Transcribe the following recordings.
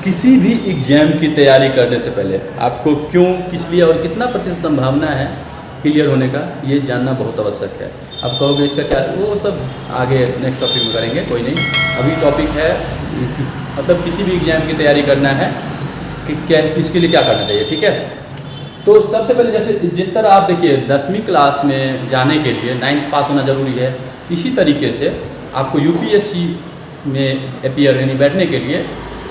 किसी भी एग्जाम की तैयारी करने से पहले आपको क्यों, किस लिए और कितना प्रतिशत संभावना है क्लियर होने का, ये जानना बहुत आवश्यक है। आप कहोगे इसका क्या, वो सब आगे नेक्स्ट टॉपिक में करेंगे, कोई नहीं। अभी टॉपिक है मतलब किसी भी एग्जाम की तैयारी करना है कि क्या, इसके लिए क्या करना चाहिए, ठीक है। तो सबसे पहले जैसे जिस तरह आप देखिए 10वीं क्लास में जाने के लिए 9th पास होना ज़रूरी है, इसी तरीके से आपको यूपीएससी में अपीयर यानी बैठने के लिए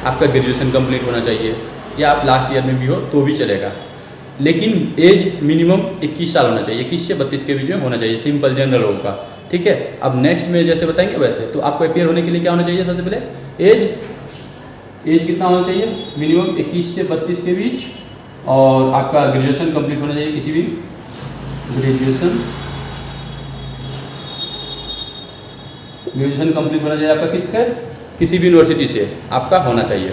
आपका ग्रेजुएशन कंप्लीट होना चाहिए, या आप लास्ट ईयर में भी हो तो भी चलेगा। लेकिन एज मिनिमम 21 साल होना चाहिए, 21 से 32 के बीच में होना चाहिए, सिंपल जनरल होगा, ठीक है। अब नेक्स्ट में जैसे बताएंगे वैसे, तो आपको अपीयर होने के लिए क्या होना चाहिए, सबसे पहले एज कितना होना चाहिए, मिनिमम 21 से 32 के बीच, और आपका ग्रेजुएशन कंप्लीट होना चाहिए, किसी भी ग्रेजुएशन कंप्लीट होना चाहिए आपका किसका, किसी भी यूनिवर्सिटी से आपका होना चाहिए।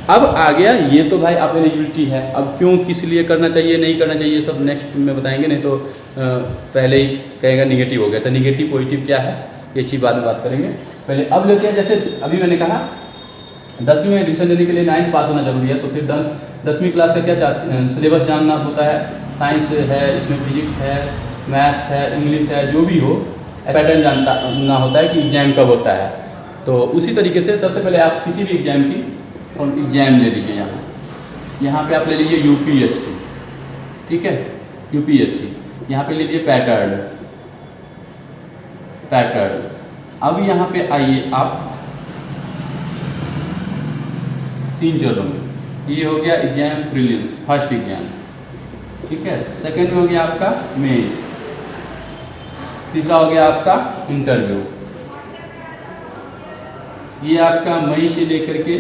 अब आ गया ये तो भाई आप एलिजिबिलिटी है, अब क्यों किस लिए करना चाहिए नहीं करना चाहिए सब नेक्स्ट में बताएंगे, नहीं तो पहले ही कहेगा निगेटिव हो गया। तो निगेटिव पॉजिटिव क्या है ये चीज़ बाद में बात करेंगे। पहले अब लेते हैं, जैसे अभी मैंने कहा 10वीं में एडमिशन लेने के लिए 9th पास होना जरूरी है, तो फिर 10वीं क्लास का क्या सिलेबस जानना होता है, साइंस है, इसमें फिजिक्स है, मैथ्स है, इंग्लिश है, जो भी हो पैटर्न जानना होता है कि एग्जाम कब होता है। तो उसी तरीके से सबसे पहले आप किसी भी एग्जाम की एग्जाम ले लीजिए। यहाँ पे आप ले लीजिए यूपीएससी, ठीक है, यूपीएससी यहाँ पे ले लीजिए पैटर्न। अब यहाँ पे आइए आप 3 चरणों में, ये हो गया एग्जाम प्रीलिम्स फर्स्ट एग्जाम, ठीक है। सेकंड में हो गया आपका मेन, तीसरा हो गया आपका इंटरव्यू। ये आपका मई से लेकर के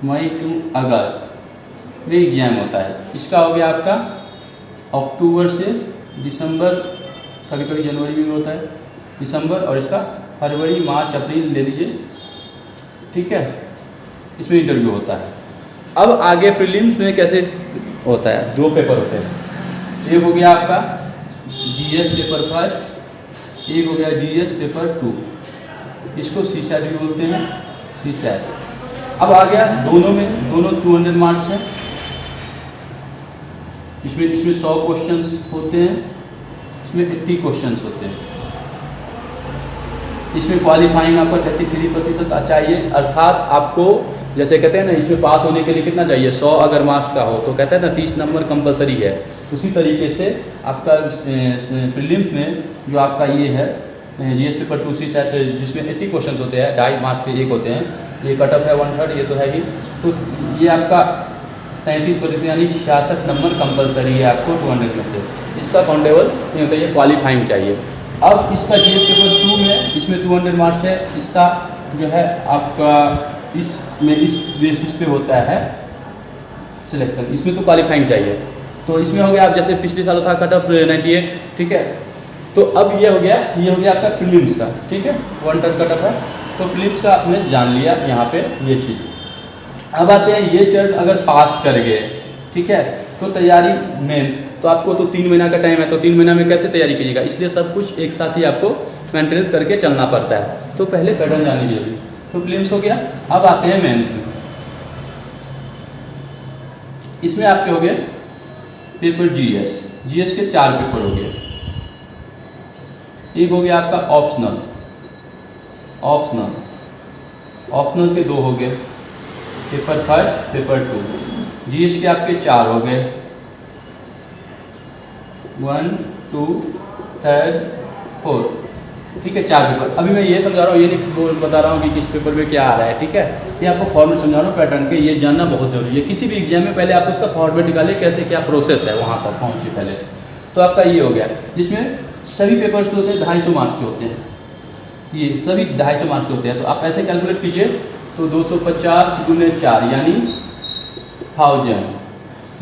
मई टू अगस्त में एग्जाम होता है। इसका हो गया आपका अक्टूबर से दिसंबर, कभी कभी जनवरी में होता है, दिसंबर, और इसका फरवरी मार्च अप्रैल ले लीजिए, ठीक है, इसमें इंटरव्यू होता है। अब आगे प्रीलिम्स में कैसे होता है, 2 पेपर होते हैं, एक हो गया आपका जीएस पेपर फर्स्ट, एक हो गया जीएस पेपर 2, इसको सीसैट भी बोलते हैं, सीसैट। अब आ गया दोनों 200 मार्क्स है, इसमें 100 क्वेश्चंस होते हैं, इसमें 80 क्वेश्चंस होते हैं। इसमें क्वालिफाइंग आपका 33% चाहिए, अर्थात आपको जैसे कहते हैं ना, इसमें पास होने के लिए कितना चाहिए, 100 अगर मार्क्स का हो तो कहते हैं ना 30 नंबर कंपलसरी है। उसी तरीके से आपका प्रीलिम्स में जो आपका ये है जीएस पेपर 2 सीसैट, जिसमें 80 क्वेश्चन होते हैं, 2.5 मार्क्स के एक होते हैं, ये कट ऑफ है 1/3, ये तो है ही। तो ये आपका 33% यानी 66 नंबर कंपलसरी है आपको 200 में से। इसका काउंटेबल नहीं होता, ये क्वालिफाइंग चाहिए। अब इसका जीएस पेपर 2 में इसमें 200 मार्क्स है, इसका जो है आपका इस बेसिस पे होता है सिलेक्शन, इसमें तो क्वालिफाइंग चाहिए। तो इसमें हो गया, आप जैसे पिछले साल था कट ऑफ 98, ठीक है। तो अब ये हो गया आपका प्रीलिम्स का, ठीक है, 1/3 कट ऑफ है। तो प्रीलिम्स का आपने जान लिया यहाँ पे ये चीज़। अब आते हैं ये चरण अगर पास कर गए, ठीक है, तो तैयारी मेंस, तो आपको तो 3 महीना का टाइम है, तो 3 महीना में कैसे तैयारी कीजिएगा, इसलिए सब कुछ एक साथ ही आपको मेंटेनेंस करके चलना पड़ता है। तो पहले पैटर्न जान लीजिए, तो प्रीलिम्स हो गया। अब आते हैं मेंस में, इसमें आपके हो गए पेपर जीएस के 4 पेपर हो गए। एक हो गया आपका ऑप्शनल के 2 हो गए, पेपर फर्स्ट पेपर 2। जीएस के आपके 4 हो गए, 1 2 3 4, ठीक है, 4 पेपर। अभी मैं ये समझा रहा हूँ, ये नहीं बता रहा हूँ कि किस पेपर में क्या आ रहा है, ठीक है, ये आपको फॉर्मेट समझा रहा हूँ पैटर्न के, ये जानना बहुत जरूरी है। किसी भी एग्जाम में पहले आप उसका फॉर्मेट निकालें, कैसे क्या प्रोसेस है वहाँ तक पहुँचे पहले। तो आपका ये हो गया, जिसमें सभी पेपर्स होते हैं 250 मार्क्स के होते हैं, ये सभी 250 मार्क्स के होते हैं। तो आप ऐसे कैलकुलेट कीजिए, तो 250 × 4 यानी 1000,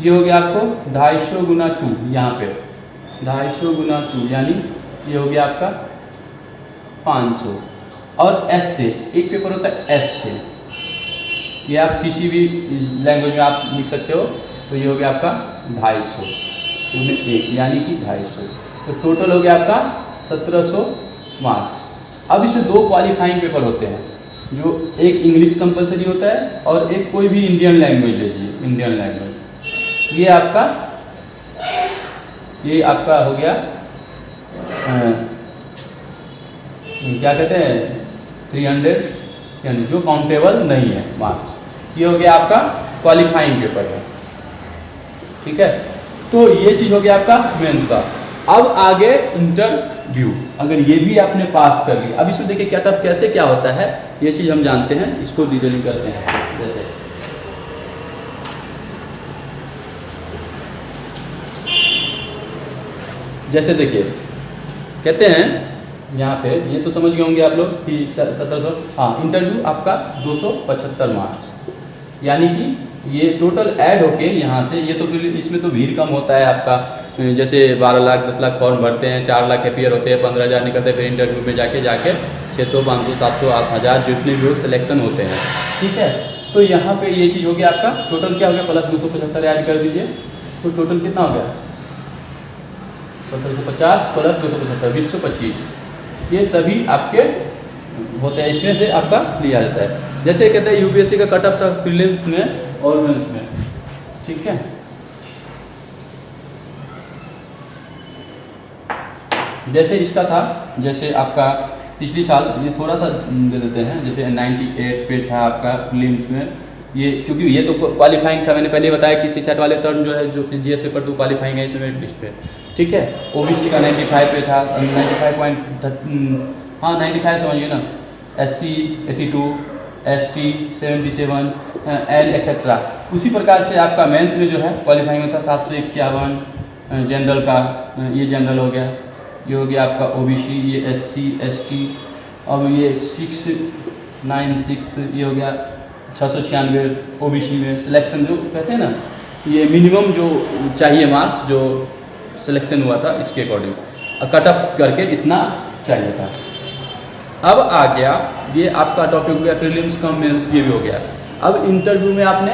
ये हो गया आपको 250 × 2, यहाँ पे 250 × 2 यानी ये हो गया आपका 500। और एस से एक पेपर होता है, एस से ये आप किसी भी लैंग्वेज में आप लिख सकते हो। तो ये हो गया आपका 250 × 1 यानी कि 250, तो टोटल हो गया आपका 1700 मार्क्स। अब इसमें 2 क्वालिफाइंग पेपर होते हैं, जो एक इंग्लिश कंपलसरी होता है और एक कोई भी इंडियन लैंग्वेज लीजिए, इंडियन लैंग्वेज। ये आपका हो गया क्या कहते हैं 300, यानी जो काउंटेबल नहीं है मार्क्स। ये हो गया आपका क्वालिफाइंग पेपर है, ठीक है। तो ये चीज़ हो गया आपका मेंस का। अब आगे इंटरव्यू, अगर ये भी आपने पास कर लिया, अब इसमें देखिए क्या तब कैसे क्या होता है ये चीज़ हम जानते हैं, इसको डिटेलिंग करते हैं। जैसे देखिए कहते हैं यहाँ पे, ये तो समझ गए होंगे आप लोग कि 1700, हाँ इंटरव्यू आपका 275 मार्क्स, यानी कि ये टोटल ऐड होके यहाँ से, ये तो इसमें तो भीड़ कम होता है आपका, जैसे 12 लाख 10 लाख फॉर्म भरते हैं, 4 लाख अपियर होते हैं, 15,000 निकलते हैं, फिर इंटरव्यू में जाके 600 500 700 8,000 जितने भी सिलेक्शन होते हैं, ठीक है। तो यहाँ पे ये चीज़ हो गया आपका टोटल क्या हो गया, प्लस 275 ऐड कर दीजिए, तो टोटल कितना हो गया 1750 प्लस 275 225, ये सभी आपके होते हैं, इसमें से आपका लिया जाता है। जैसे कहते हैं यूपीएससी का कट ऑफ था प्रीलिम्स में और मेंस में, ठीक है। जैसे इसका था, जैसे आपका पिछली साल, ये थोड़ा सा दे देते हैं, जैसे 98 पे था आपका प्रीलिम्स में, ये क्योंकि ये तो क्वालिफाइंग था, मैंने पहले बताया कि सीसेट वाले टर्म जो है, जो जीएस पेपर तो क्वालिफाइंग है इसमें मेरिट लिस्ट पे, ठीक है। ओबीसी का 95 पे था, 95 समझिए ना, SC 82, ST 77 एंड एक्सेट्रा। उसी प्रकार से आपका मेंस में जो है क्वालिफाइंग में था 751 जनरल का, ये जनरल हो गया, ये हो गया आपका ओबीसी, ये SC ST, अब ये 696, ये हो गया 696 ओबीसी में सिलेक्शन, जो कहते हैं ना ये मिनिमम जो चाहिए मार्क्स जो सिलेक्शन हुआ था इसके अकॉर्डिंग कट ऑफ करके इतना चाहिए था। अब आ गया ये आपका टॉपिक हो गया प्रीलिम्स कम मेंस, ये भी हो गया। अब इंटरव्यू में आपने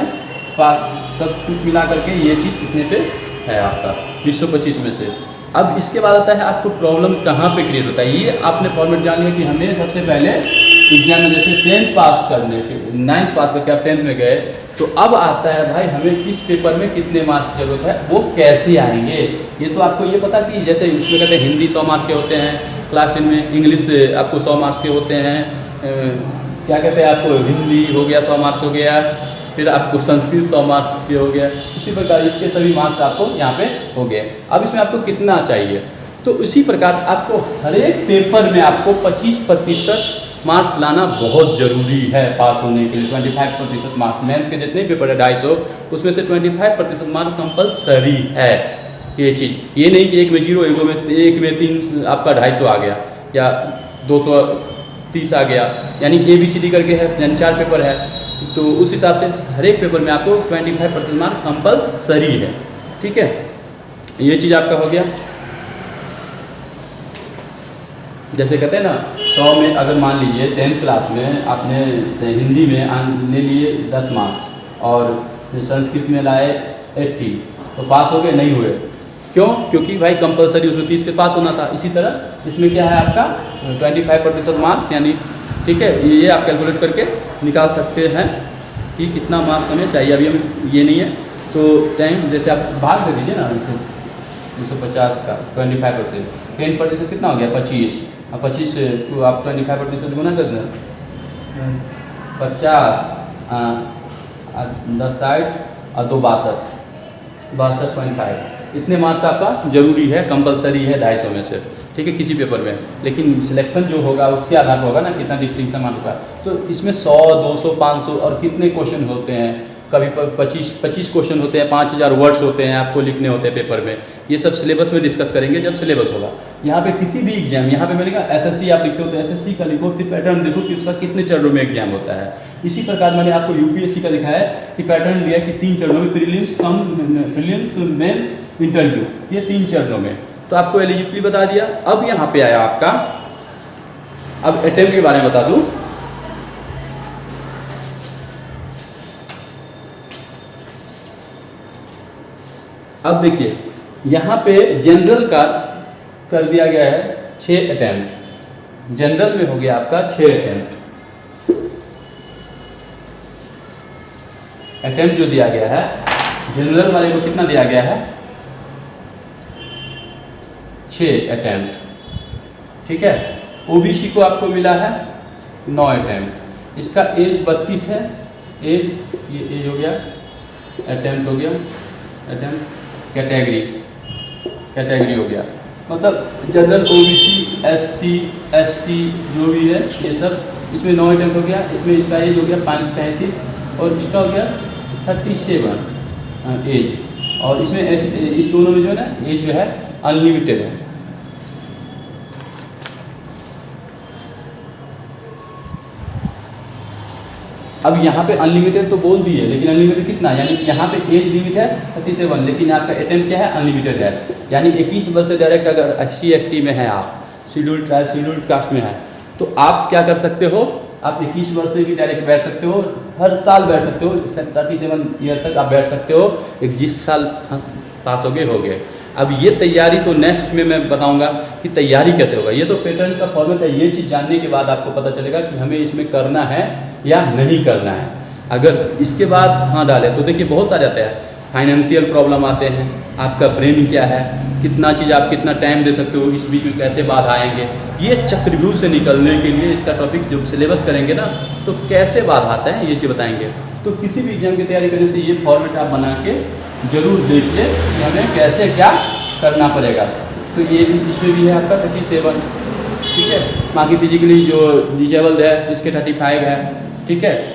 पास सब कुछ मिला करके ये चीज़ इतने पे है आपका 225 में से। अब इसके बाद आता है आपको प्रॉब्लम कहाँ पे क्रिएट होता है, ये आपने फॉर्मेट जान लिया कि हमें सबसे पहले एग्जाम में जैसे 10th पास करने के 9th पास करके आप 10th में गए, तो अब आता है भाई हमें किस पेपर में कितने मार्क्स की जरूरत है, वो कैसे आएंगे। ये तो आपको ये पता कि जैसे उसमें कहते हैं हिंदी 100 मार्क्स के होते हैं, क्लास 10 में इंग्लिश आपको 100 मार्क्स के होते हैं, क्या कहते हैं आपको हिंदी हो गया 100 मार्क्स हो गया, फिर आपको संस्कृत 100 मार्क्स के हो गया, उसी प्रकार इसके सभी मार्क्स आपको यहाँ पे हो गए। अब इसमें आपको कितना चाहिए, तो उसी प्रकार आपको हर एक पेपर में आपको 25% मार्क्स लाना बहुत ज़रूरी है पास होने के लिए। 25% मार्क्स मेंस के जितने पेपर है 250, उसमें से 25% मार्क्स कंपलसरी है। ये चीज़ ये नहीं कि एक में 0, एक में 3 आपका 250 आ गया या 230 आ गया, यानी ABCD करके है, यानी 4 पेपर है, तो उस हिसाब से हर एक पेपर में आपको 25% मार्क्स कंपलसरी है, ठीक है। ये चीज़ आपका हो गया। जैसे कहते हैं ना 100 में अगर मान लीजिए 10th क्लास में आपने हिंदी में ले लिए 10 मार्क्स और संस्कृत में लाए 80, तो पास हो गए, नहीं हुए, क्यों? क्योंकि भाई कंपलसरी उसमें 30 पे पास होना था। इसी तरह इसमें क्या है आपका 25% मार्क्स, यानी ठीक है, ये आप कैलकुलेट करके निकाल सकते हैं कि कितना मार्क्स हमें चाहिए। अभी हमें ये नहीं है तो टाइम जैसे आप भाग दे दीजिए ना, जैसे 250 का 25%, 10% कितना हो गया 25, और 25 को आप 25% गुना कर दें, 50 10 60 और 2 62.5, इतने मार्क्स आपका जरूरी है, कंपलसरी है 250 में से, ठीक है, किसी पेपर में। लेकिन सिलेक्शन जो होगा उसके आधार पर होगा ना कितना डिस्टिंक्शन मार्क होगा। तो इसमें 100 200 500 और कितने क्वेश्चन होते हैं, कभी 25 क्वेश्चन होते हैं, 5000 वर्ड्स होते हैं आपको लिखने होते हैं पेपर में। ये सब सिलेबस में डिस्कस करेंगे जब सिलेबस होगा। यहाँ पे किसी भी एग्जाम, यहाँ पे मैंने कहा SSC आप लिखते हो तो SSC का लिखो, फिर पैटर्न देखो कि उसका कितने चरणों में एग्जाम होता है। इसी प्रकार मैंने आपको UPSC का दिखाया है कि पैटर्न दिया कि 3 चरणों में, प्रीलिम्स मेंस इंटरव्यू, ये 3 चरणों में। तो आपको एलिजिबिलिटी बता दिया। अब यहाँ पे आया आपका, अब अटेम्प्ट के बारे में बता दूं। अब देखिए यहाँ पे जनरल का कर दिया गया है 6 अटेम्प्ट, जनरल में हो गया आपका 6 अटेम्प्ट, अटेम्प्ट जो दिया गया है, जनरल वाले को कितना दिया गया है, 6 अटेम्प्ट, ठीक है। ओबीसी को आपको मिला है 9 अटेम्प्ट। इसका एज 32 है, एज ये एज हो गया, अटेम्प्ट हो गया, अटेम्प्ट कैटेगरी हो गया, मतलब जनरल, ओबीसी, एससी, एसटी जो भी है ये सब, इसमें 9 अटेम्प्ट हो गया। इसमें इसका एज हो गया 35 और इसका हो गया 37 एज, और इसमें इस दोनों में जो है ना एज जो है अनलिमिटेड है। अब यहाँ पे अनलिमिटेड तो बोल दिए, लेकिन अनलिमिटेड कितना, यानी यहाँ पे एज लिमिट है 37, लेकिन आपका अटेम्प्ट क्या है, अनलिमिटेड है। यानी 21 वर्ष से डायरेक्ट अगर SC ST में है, आप शेड्यूल्ड ट्राइब शेड्यूल्ड कास्ट में है, तो आप क्या कर सकते हो, आप 21 वर्ष से भी डायरेक्ट बैठ सकते हो, हर साल बैठ सकते हो, 37 ईयर तक आप बैठ सकते हो। 21 साल पास हो गए। अब ये तैयारी तो नेक्स्ट में मैं बताऊंगा कि तैयारी कैसे होगा। ये तो पैटर्न का फॉर्मेट है, ये चीज़ जानने के बाद आपको पता चलेगा कि हमें इसमें करना है या नहीं करना है। अगर इसके बाद हाँ डाले तो देखिए बहुत सारे आते हैं, फाइनेंशियल प्रॉब्लम आते हैं, आपका ब्रेन क्या है, कितना चीज़ आप कितना टाइम दे सकते हो, इस बीच में कैसे बाधा आएंगे। ये चक्रव्यूह से निकलने के लिए इसका टॉपिक जब सिलेबस करेंगे ना, तो कैसे बाधा आता है ये चीज़ बताएंगे। तो किसी भी एग्जाम की तैयारी करने से ये फॉर्मेट आप बना के जरूर देख ले कि हमें कैसे क्या करना पड़ेगा। तो ये भी इसमें भी है आपका 37, ठीक है। बाकी फिजिकली जो डिजेबल्ड है इसके 35 है, ठीक है।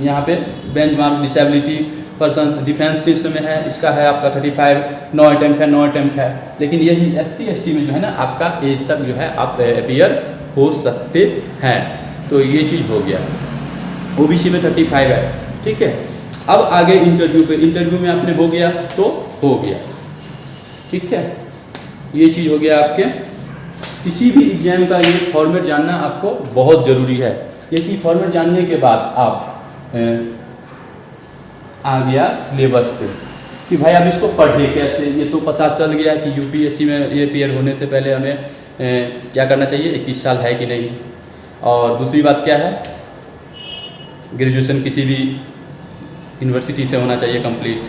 यहाँ पे benchmark disability person defence system में है, इसका है आपका 35, 9 अटेम्प्ट है। लेकिन यही SC ST में जो है ना आपका एज तक जो है आप अपीयर हो सकते हैं। तो ये चीज़ हो गया। OBC में 35 है, ठीक है। अब आगे इंटरव्यू पे, इंटरव्यू में आपने हो गया तो हो गया, ठीक है। ये चीज़ हो गया आपके। किसी भी एग्जाम का ये फॉर्मेट जानना आपको बहुत ज़रूरी है। ये चीज़ फॉर्मेट जानने के बाद आप आ गया सिलेबस पे कि भाई अब इसको पढ़े कैसे। ये तो पता चल गया कि UPSC में ये अपीयर होने से पहले हमें क्या करना चाहिए, 21 साल है कि नहीं। और दूसरी बात क्या है, ग्रेजुएशन किसी भी यूनिवर्सिटी से होना चाहिए कंप्लीट,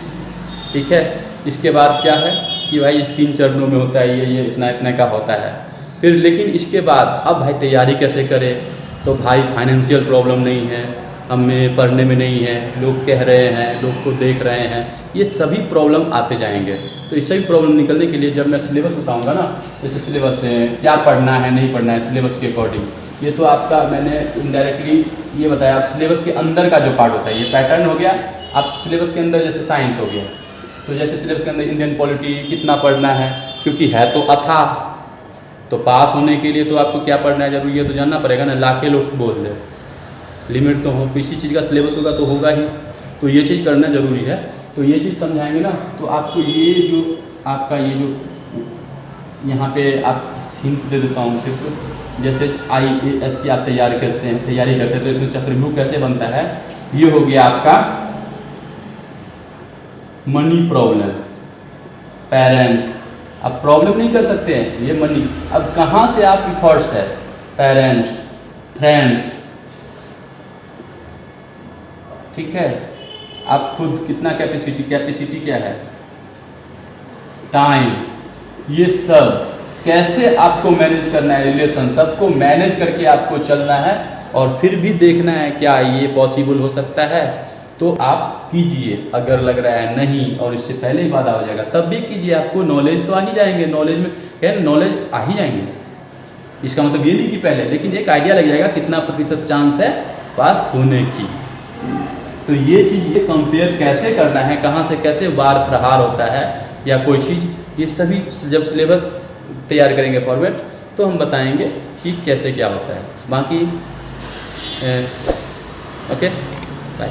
ठीक है। इसके बाद क्या है कि भाई इस 3 चरणों में होता है, ये इतना का होता है। फिर लेकिन इसके बाद अब भाई तैयारी कैसे करें, तो भाई फाइनेंशियल प्रॉब्लम नहीं है, हमें पढ़ने में नहीं है, लोग कह रहे हैं, लोग को देख रहे हैं, ये सभी प्रॉब्लम आते जाएंगे। तो ये सभी प्रॉब्लम निकलने के लिए जब मैं सिलेबस बताऊंगा ना, जैसे सिलेबस क्या पढ़ना है नहीं पढ़ना है सिलेबस के अकॉर्डिंग, ये तो आपका मैंने इनडायरेक्टली ये बताया। आप सिलेबस के अंदर का जो पार्ट होता है, ये पैटर्न हो गया। आप सिलेबस के अंदर जैसे साइंस हो गया, तो जैसे सिलेबस के अंदर इंडियन पॉलिटी कितना पढ़ना है, क्योंकि है तो अथाह, तो पास होने के लिए तो आपको क्या पढ़ना है जरूरी है, तो जानना पड़ेगा ना। लाखे लोग बोल दे, लिमिट तो हो, किसी चीज़ का सिलेबस होगा तो होगा ही, तो ये चीज़ करना ज़रूरी है। तो ये चीज़ समझाएंगे ना, तो आपको ये जो आपका ये जो यहाँ पे आप हिंट दे देता हूँ सिर्फ, जैसे IAS की आप तैयारी करते हैं तो इसमें चक्रव्यूह कैसे बनता है। ये हो गया आपका मनी प्रॉब्लम, पेरेंट्स, अब प्रॉब्लम नहीं कर सकते हैं, ये मनी। अब कहाँ से आप इफर्ट्स है, पेरेंट्स, फ्रेंड्स, ठीक है। आप खुद कितना कैपेसिटी क्या है, टाइम, ये सब कैसे आपको मैनेज करना है, रिलेशन सबको मैनेज करके आपको चलना है। और फिर भी देखना है क्या ये पॉसिबल हो सकता है, तो आप कीजिए। अगर लग रहा है नहीं और इससे पहले ही बाधा हो जाएगा तब भी कीजिए, आपको नॉलेज तो आ ही जाएंगे। नॉलेज में क्या है, नॉलेज आ ही जाएंगे, इसका मतलब ये नहीं कि पहले, लेकिन एक आइडिया लग जाएगा कितना प्रतिशत चांस है पास होने की। तो ये चीज़, ये कंपेयर कैसे करना है, कहाँ से कैसे वार प्रहार होता है या कोई चीज़, ये सभी जब सिलेबस तैयार करेंगे फॉर्मेट, तो हम बताएंगे कि कैसे क्या होता है। बाकी ओके, बाय।